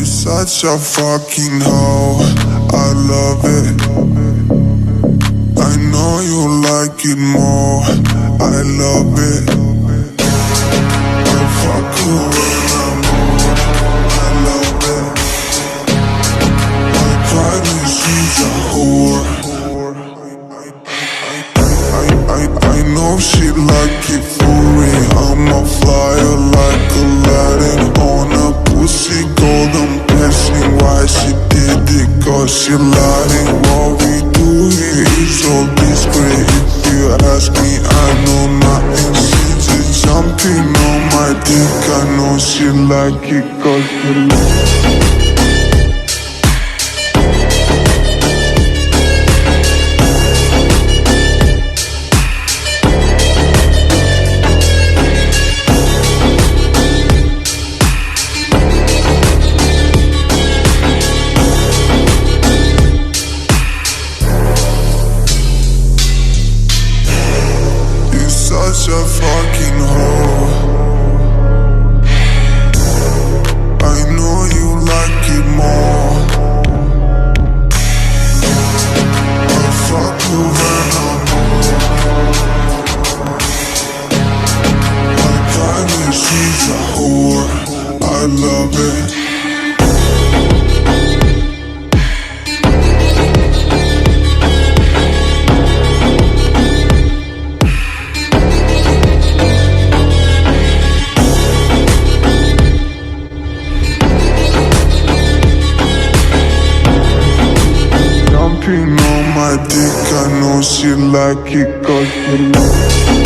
You're such a fucking hoe, I love it. I know you like it more, I love it. I fuck you when I'm bored, I love it. My private, she's a whore. I know she like it for me. I'm a flyer like Aladdin on a pussy golden blessing. Why she did it? Cause she lied. What we do here is so discreet. If you ask me, I know nothing. She's just jumping on my dick. I know she like it cause she like it. Such a fucking hoe. I know you like it more. I fuck you when I'm bored. My private, she's a whore, I love it. On my dick, I know she like it cause she like it.